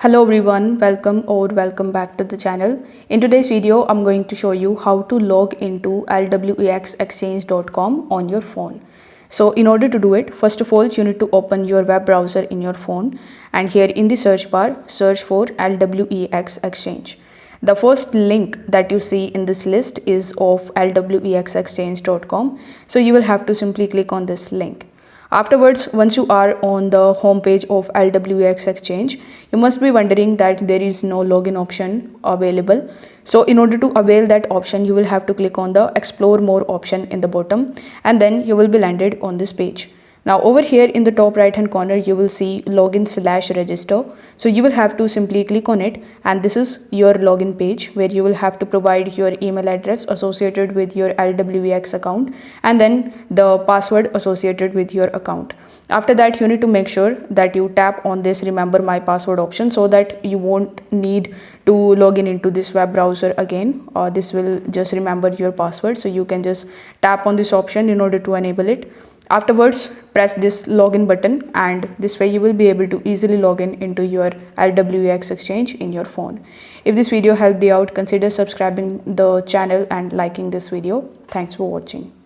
Hello everyone, welcome back to the channel. In today's video, I'm going to show you how to log into LWEXexchange.com on your phone. So in order to do it, first of all, you need to open your web browser in your phone, and here in the search bar, search for LWEX Exchange. The first link that you see in this list is of LWEXexchange.com. So you will have to simply click on this link. Afterwards, once you are on the home page of LWEX Exchange, you must be wondering that there is no login option available. So in order to avail that option, you will have to click on the Explore More option in the bottom, and then you will be landed on this page. Now over here in the top right hand corner, you will see login/register. So you will have to simply click on it, and this is your login page where you will have to provide your email address associated with your LWEX account and then the password associated with your account. After that, you need to make sure that you tap on this remember my password option so that you won't need to log in into this web browser again, or this will just remember your password. So you can just tap on this option in order to enable it. Afterwards, press this login button, and this way you will be able to easily log in into your LWEX Exchange in your phone. If this video helped you out, consider subscribing the channel and liking this video. Thanks for watching.